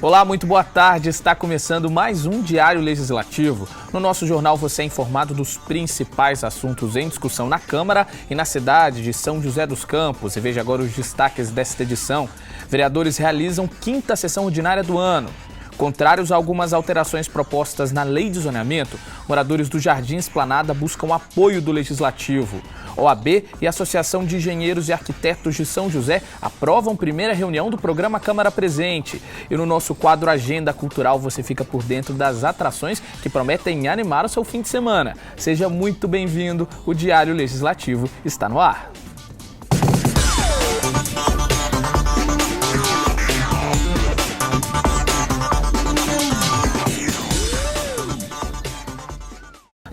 Olá, muito boa tarde. Está começando mais um Diário Legislativo. No nosso jornal você é informado dos principais assuntos em discussão na Câmara e na cidade de São José dos Campos. E veja agora os destaques desta edição. Vereadores realizam 5ª sessão ordinária do ano. Contrários a algumas alterações propostas na Lei de Zoneamento, moradores do Jardim Esplanada buscam apoio do Legislativo. OAB e Associação de Engenheiros e Arquitetos de São José aprovam primeira reunião do programa Câmara Presente. E no nosso quadro Agenda Cultural você fica por dentro das atrações que prometem animar o seu fim de semana. Seja muito bem-vindo, o Diário Legislativo está no ar.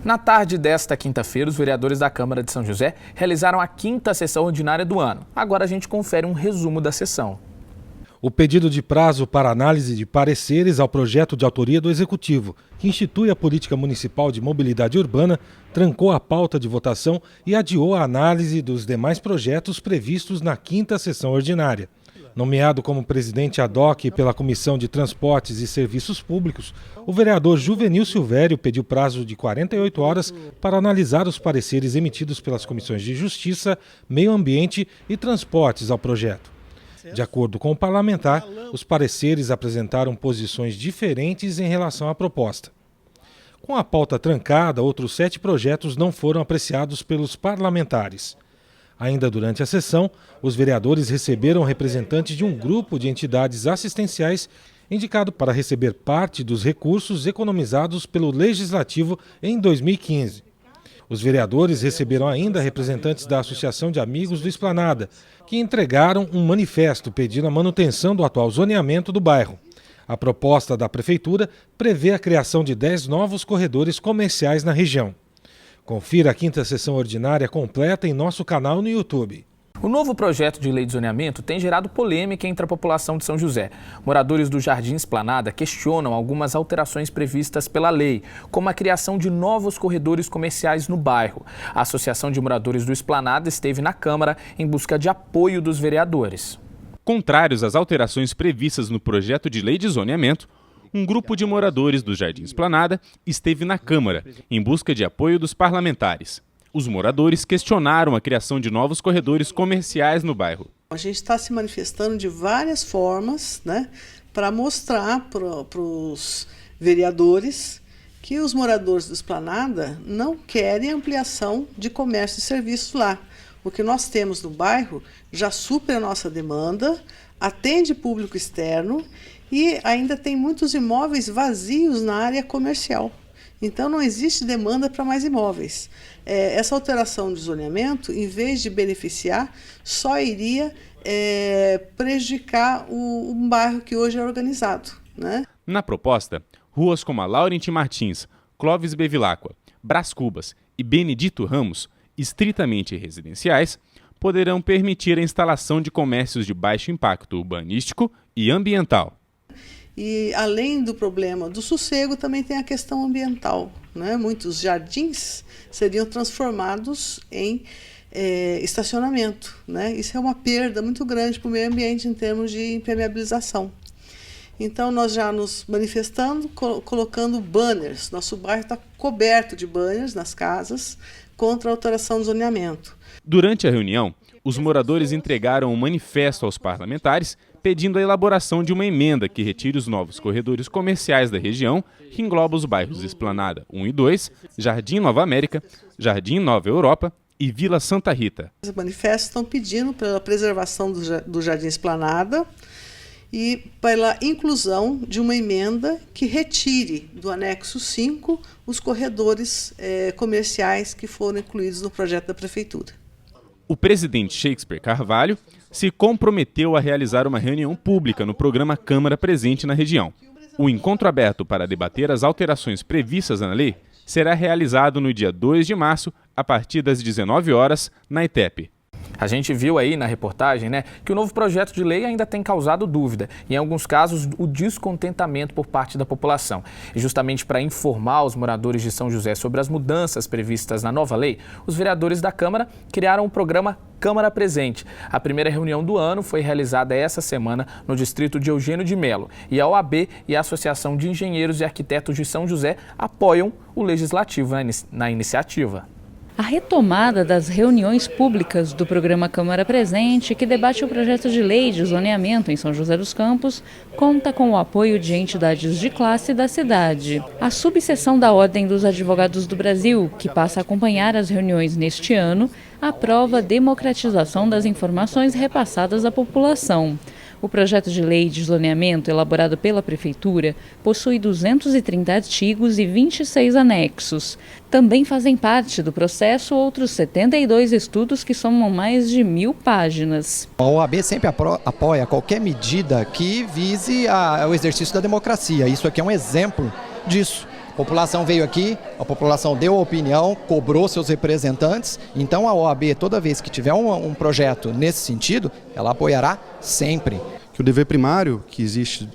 Na tarde desta quinta-feira, os vereadores da Câmara de São José realizaram a 5ª sessão ordinária do ano. Agora a gente confere um resumo da sessão. O pedido de prazo para análise de pareceres ao projeto de autoria do Executivo, que institui a Política Municipal de Mobilidade Urbana, trancou a pauta de votação e adiou a análise dos demais projetos previstos na 5ª sessão ordinária. Nomeado como presidente ad hoc pela Comissão de Transportes e Serviços Públicos, o vereador Juvenil Silvério pediu prazo de 48 horas para analisar os pareceres emitidos pelas comissões de Justiça, Meio Ambiente e Transportes ao projeto. De acordo com o parlamentar, os pareceres apresentaram posições diferentes em relação à proposta. Com a pauta trancada, outros 7 projetos não foram apreciados pelos parlamentares. Ainda durante a sessão, os vereadores receberam representantes de um grupo de entidades assistenciais indicado para receber parte dos recursos economizados pelo Legislativo em 2015. Os vereadores receberam ainda representantes da Associação de Amigos do Esplanada, que entregaram um manifesto pedindo a manutenção do atual zoneamento do bairro. A proposta da Prefeitura prevê a criação de 10 novos corredores comerciais na região. Confira a 5ª sessão ordinária completa em nosso canal no YouTube. O novo projeto de lei de zoneamento tem gerado polêmica entre a população de São José. Moradores do Jardim Esplanada questionam algumas alterações previstas pela lei, como a criação de novos corredores comerciais no bairro. A Associação de Moradores do Esplanada esteve na Câmara em busca de apoio dos vereadores. Contrários às alterações previstas no projeto de lei de zoneamento, um grupo de moradores do Jardim Esplanada esteve na Câmara em busca de apoio dos parlamentares. Os moradores questionaram a criação de novos corredores comerciais no bairro. A gente está se manifestando de várias formas, para mostrar para os vereadores que os moradores do Esplanada não querem ampliação de comércio e serviços lá. O que nós temos no bairro já supera a nossa demanda, atende público externo e ainda tem muitos imóveis vazios na área comercial. Então não existe demanda para mais imóveis. Essa alteração de zoneamento, em vez de beneficiar, só iria prejudicar um bairro que hoje é organizado. Na proposta, ruas como a Laurenti Martins, Clóvis Bevilacqua, Brás Cubas e Benedito Ramos, estritamente residenciais, poderão permitir a instalação de comércios de baixo impacto urbanístico e ambiental. E além do problema do sossego, também tem a questão ambiental. Muitos jardins seriam transformados em estacionamento. Isso é uma perda muito grande para o meio ambiente em termos de impermeabilização. Então nós já nos manifestando, colocando banners. Nosso bairro está coberto de banners nas casas contra a alteração do zoneamento. Durante a reunião, os moradores entregaram um manifesto aos parlamentares pedindo a elaboração de uma emenda que retire os novos corredores comerciais da região, que engloba os bairros Esplanada 1 e 2, Jardim Nova América, Jardim Nova Europa e Vila Santa Rita. Os manifestos estão pedindo pela preservação do Jardim Esplanada e pela inclusão de uma emenda que retire do anexo 5 os corredores comerciais que foram incluídos no projeto da Prefeitura. O presidente Shakespeare Carvalho se comprometeu a realizar uma reunião pública no programa Câmara Presente na região. O encontro aberto para debater as alterações previstas na lei será realizado no dia 2 de março, a partir das 19 horas, na ITEP. A gente viu aí na reportagem, né, que o novo projeto de lei ainda tem causado dúvida e, em alguns casos, o descontentamento por parte da população. E justamente para informar os moradores de São José sobre as mudanças previstas na nova lei, os vereadores da Câmara criaram o programa Câmara Presente. A primeira reunião do ano foi realizada essa semana no distrito de Eugênio de Melo. E a OAB e a Associação de Engenheiros e Arquitetos de São José apoiam o Legislativo na iniciativa. A retomada das reuniões públicas do programa Câmara Presente, que debate o projeto de lei de zoneamento em São José dos Campos, conta com o apoio de entidades de classe da cidade. A subseção da Ordem dos Advogados do Brasil, que passa a acompanhar as reuniões neste ano, aprova a democratização das informações repassadas à população. O projeto de lei de zoneamento elaborado pela Prefeitura possui 230 artigos e 26 anexos. Também fazem parte do processo outros 72 estudos que somam mais de 1.000 páginas. A OAB sempre apoia qualquer medida que vise o exercício da democracia. Isso aqui é um exemplo disso. A população veio aqui, a população deu a opinião, cobrou seus representantes, então a OAB, toda vez que tiver um projeto nesse sentido, ela apoiará sempre. Que o dever primário que existe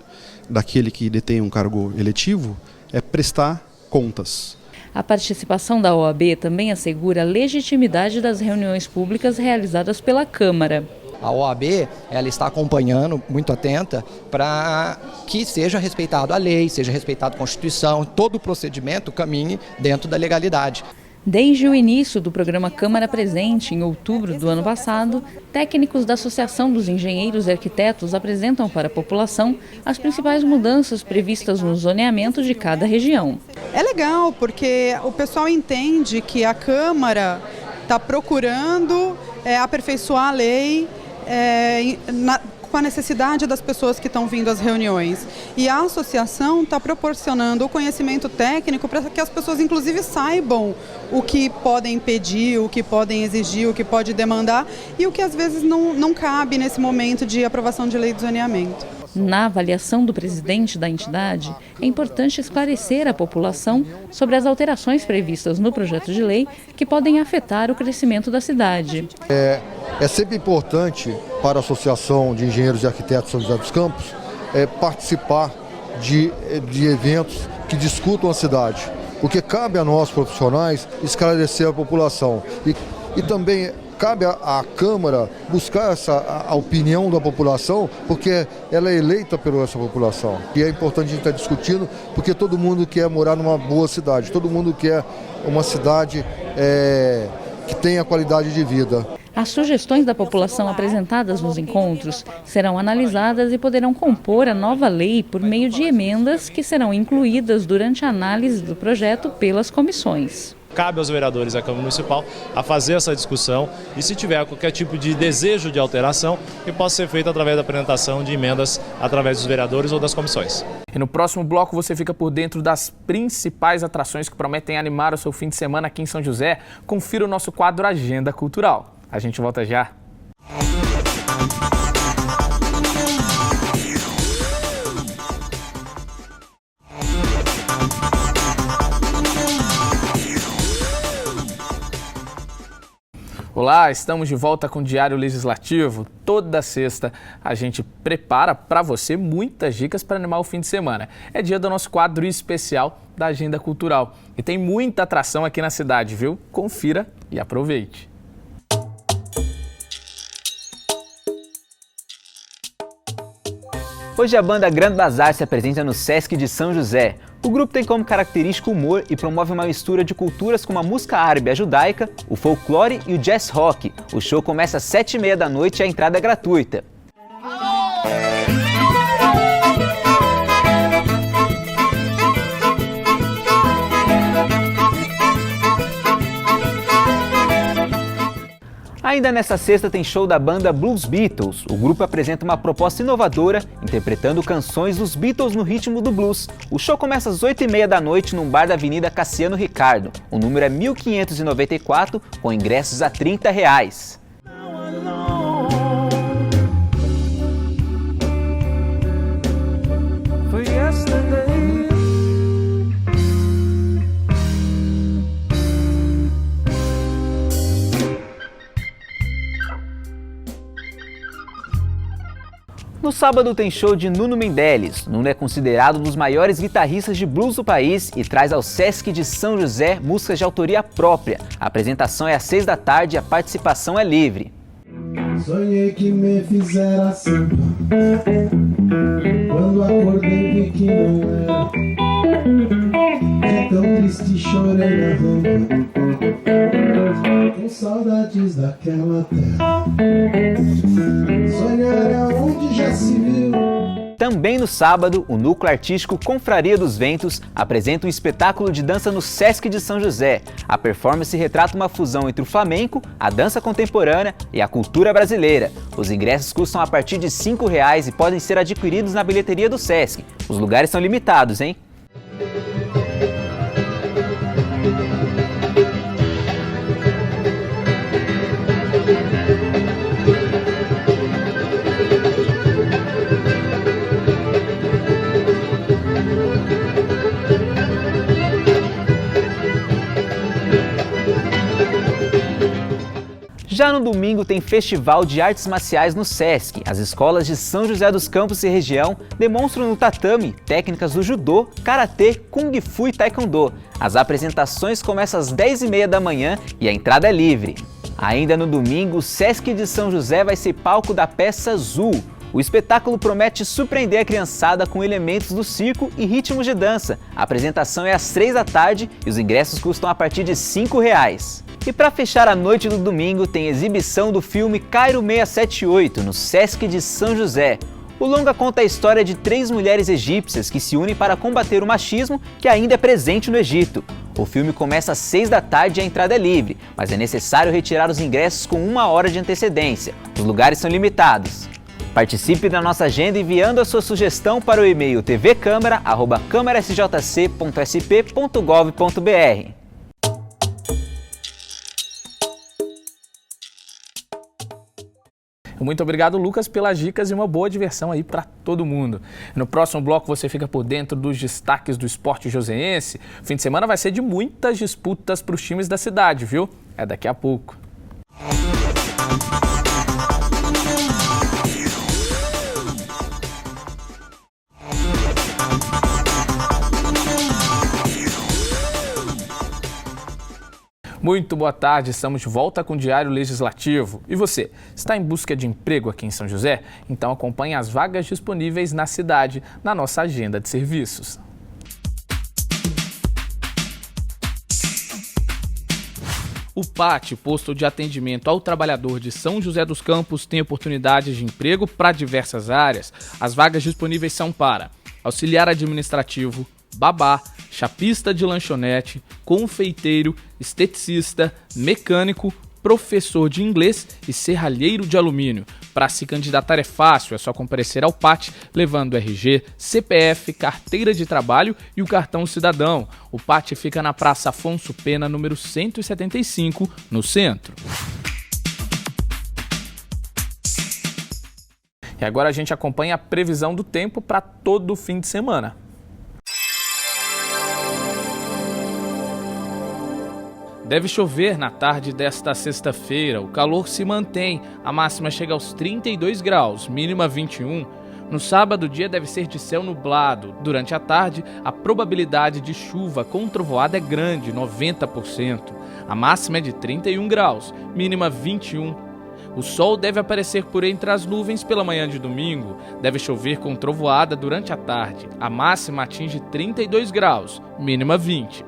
daquele que detém um cargo eletivo é prestar contas. A participação da OAB também assegura a legitimidade das reuniões públicas realizadas pela Câmara. A OAB ela está acompanhando, muito atenta, para que seja respeitado a lei, seja respeitado a Constituição, todo o procedimento caminhe dentro da legalidade. Desde o início do programa Câmara Presente, em outubro do ano passado, técnicos da Associação dos Engenheiros e Arquitetos apresentam para a população as principais mudanças previstas no zoneamento de cada região. É legal, porque o pessoal entende que a Câmara está procurando aperfeiçoar a lei com a necessidade das pessoas que estão vindo às reuniões. E a associação está proporcionando o conhecimento técnico para que as pessoas, inclusive, saibam o que podem pedir, o que podem exigir, o que pode demandar e o que às vezes não cabe nesse momento de aprovação de lei de zoneamento. Na avaliação do presidente da entidade, é importante esclarecer a população sobre as alterações previstas no projeto de lei que podem afetar o crescimento da cidade. É sempre importante para a Associação de Engenheiros e Arquitetos de São José dos Campos participar de eventos que discutam a cidade, porque cabe a nós profissionais esclarecer a população e também cabe à Câmara buscar a opinião da população, porque ela é eleita pela essa população. E é importante a gente estar discutindo, porque todo mundo quer morar numa boa cidade, todo mundo quer uma cidade que tenha qualidade de vida. As sugestões da população apresentadas nos encontros serão analisadas e poderão compor a nova lei por meio de emendas que serão incluídas durante a análise do projeto pelas comissões. Cabe aos vereadores da Câmara Municipal a fazer essa discussão e, se tiver qualquer tipo de desejo de alteração, que possa ser feito através da apresentação de emendas através dos vereadores ou das comissões. E no próximo bloco você fica por dentro das principais atrações que prometem animar o seu fim de semana aqui em São José. Confira o nosso quadro Agenda Cultural. A gente volta já. Olá, estamos de volta com o Diário Legislativo. Toda sexta a gente prepara para você muitas dicas para animar o fim de semana. É dia do nosso quadro especial da Agenda Cultural. E tem muita atração aqui na cidade, viu? Confira e aproveite. Hoje a banda Grand Bazar se apresenta no Sesc de São José. O grupo tem como característica o humor e promove uma mistura de culturas como a música árabe e a judaica, o folclore e o jazz rock. O show começa às 7h30 da noite e a entrada é gratuita. Ainda nesta sexta tem show da banda Blues Beatles. O grupo apresenta uma proposta inovadora, interpretando canções dos Beatles no ritmo do blues. O show começa às 8h30 da noite num bar da Avenida Cassiano Ricardo. O número é 1594, com ingressos a R$ 30. No sábado tem show de Nuno Mendeles. Nuno é considerado um dos maiores guitarristas de blues do país e traz ao Sesc de São José músicas de autoria própria. A apresentação é às 6 da tarde e a participação é livre. Sonhei que me fizera assim, quando acordei vi que não era. É tão triste, chorei na rampa, com saudades daquela terra. Sonhar é onde já se viu. Também no sábado, o Núcleo Artístico Confraria dos Ventos apresenta um espetáculo de dança no Sesc de São José. A performance retrata uma fusão entre o flamenco, a dança contemporânea e a cultura brasileira. Os ingressos custam a partir de R$ 5,00 e podem ser adquiridos na bilheteria do Sesc. Os lugares são limitados, hein? Já no domingo tem Festival de Artes Marciais no Sesc. As escolas de São José dos Campos e região demonstram no tatame técnicas do judô, karatê, kung fu e taekwondo. As apresentações começam às 10h30 da manhã e a entrada é livre. Ainda no domingo, o Sesc de São José vai ser palco da peça Zul. O espetáculo promete surpreender a criançada com elementos do circo e ritmos de dança. A apresentação é às 3 da tarde e os ingressos custam a partir de R$ 5,00. E para fechar a noite do domingo, tem exibição do filme Cairo 678, no Sesc de São José. O longa conta a história de 3 mulheres egípcias que se unem para combater o machismo que ainda é presente no Egito. O filme começa às 6 da tarde e a entrada é livre, mas é necessário retirar os ingressos com 1 hora de antecedência. Os lugares são limitados. Participe da nossa agenda enviando a sua sugestão para o e-mail tvcamara@câmarasjc.sp.gov.br. Muito obrigado, Lucas, pelas dicas e uma boa diversão aí para todo mundo. No próximo bloco você fica por dentro dos destaques do esporte joseense. O fim de semana vai ser de muitas disputas para os times da cidade, viu? É daqui a pouco. Muito boa tarde, estamos de volta com o Diário Legislativo. E você, está em busca de emprego aqui em São José? Então acompanhe as vagas disponíveis na cidade, na nossa agenda de serviços. O PAT, Posto de Atendimento ao Trabalhador de São José dos Campos, tem oportunidades de emprego para diversas áreas. As vagas disponíveis são para auxiliar administrativo, babá, chapista de lanchonete, confeiteiro, esteticista, mecânico, professor de inglês e serralheiro de alumínio. Para se candidatar é fácil, é só comparecer ao PAT levando RG, CPF, carteira de trabalho e o cartão cidadão. O PAT fica na Praça Afonso Pena, número 175, no centro. E agora a gente acompanha a previsão do tempo para todo o fim de semana. Deve chover na tarde desta sexta-feira, o calor se mantém, a máxima chega aos 32 graus, mínima 21. No sábado, o dia deve ser de céu nublado. Durante a tarde, a probabilidade de chuva com trovoada é grande, 90%. A máxima é de 31 graus, mínima 21. O sol deve aparecer por entre as nuvens pela manhã de domingo. Deve chover com trovoada durante a tarde. A máxima atinge 32 graus, mínima 20.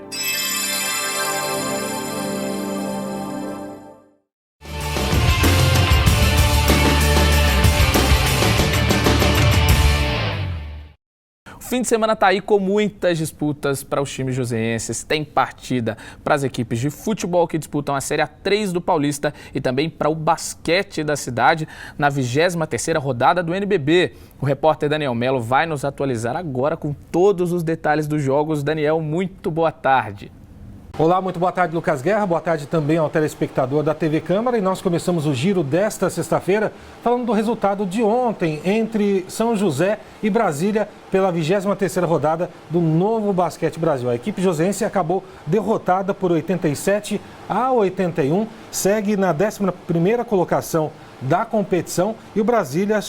Fim de semana tá aí com muitas disputas para os times joseenses. Tem partida para as equipes de futebol que disputam a Série A3 do Paulista e também para o basquete da cidade na 23ª rodada do NBB. O repórter Daniel Melo vai nos atualizar agora com todos os detalhes dos jogos. Daniel, muito boa tarde. Olá, muito boa tarde, Lucas Guerra. Boa tarde também ao telespectador da TV Câmara. E nós começamos o giro desta sexta-feira falando do resultado de ontem entre São José e Brasília pela 23ª rodada do Novo Basquete Brasil. A equipe joseense acabou derrotada por 87 A 81 segue na 11ª colocação da competição e o Brasília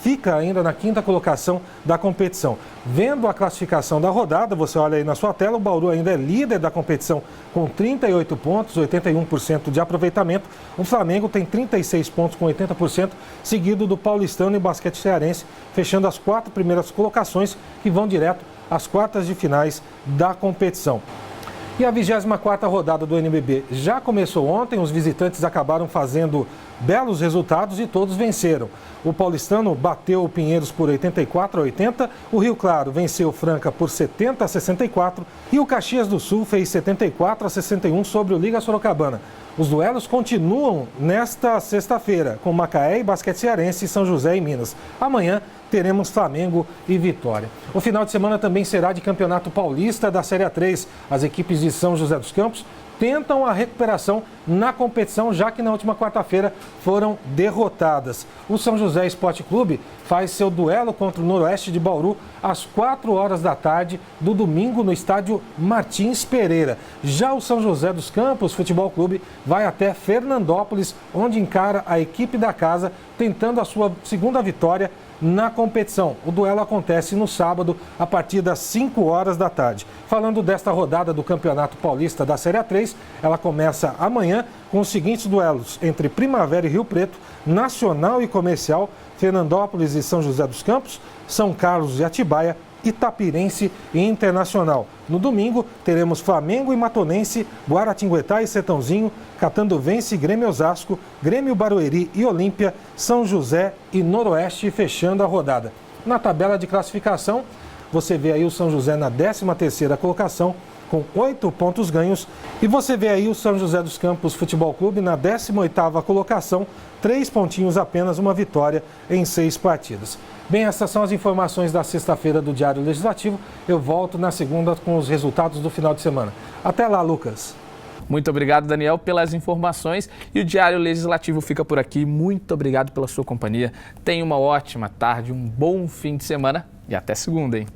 fica ainda na 5ª colocação da competição. Vendo a classificação da rodada, você olha aí na sua tela, o Bauru ainda é líder da competição com 38 pontos, 81% de aproveitamento. O Flamengo tem 36 pontos com 80%, seguido do Paulistano e Basquete Cearense, fechando as 4 primeiras colocações que vão direto às quartas de finais da competição. E a 24ª rodada do NBB já começou ontem, os visitantes acabaram fazendo belos resultados e todos venceram. O Paulistano bateu o Pinheiros por 84-80, o Rio Claro venceu o Franca por 70-64 e o Caxias do Sul fez 74-61 sobre o Liga Sorocabana. Os duelos continuam nesta sexta-feira, com Macaé e Basquete Cearense, São José e Minas. Amanhã teremos Flamengo e Vitória. O final de semana também será de Campeonato Paulista da Série A3. As equipes de São José dos Campos tentam a recuperação na competição, já que na última quarta-feira foram derrotadas. O São José Esporte Clube faz seu duelo contra o Noroeste de Bauru às 4h do domingo no estádio Martins Pereira. Já o São José dos Campos Futebol Clube vai até Fernandópolis, onde encara a equipe da casa, tentando a sua segunda vitória na competição. O duelo acontece no sábado, a partir das 5h. Falando desta rodada do Campeonato Paulista da Série A3, ela começa amanhã com os seguintes duelos entre Primavera e Rio Preto, Nacional e Comercial, Fernandópolis e São José dos Campos, São Carlos e Atibaia, Itapirense e Internacional. No domingo, teremos Flamengo e Matonense, Guaratinguetá e Sertãozinho, Catanduvense e Grêmio Osasco, Grêmio Barueri e Olímpia, São José e Noroeste, fechando a rodada. Na tabela de classificação, você vê aí o São José na 13ª colocação, com 8 pontos ganhos. E você vê aí o São José dos Campos Futebol Clube na 18ª colocação, 3 pontinhos apenas, uma vitória em 6 partidas. Bem, essas são as informações da sexta-feira do Diário Legislativo. Eu volto na segunda com os resultados do final de semana. Até lá, Lucas. Muito obrigado, Daniel, pelas informações. E o Diário Legislativo fica por aqui. Muito obrigado pela sua companhia. Tenha uma ótima tarde, um bom fim de semana e até segunda, hein?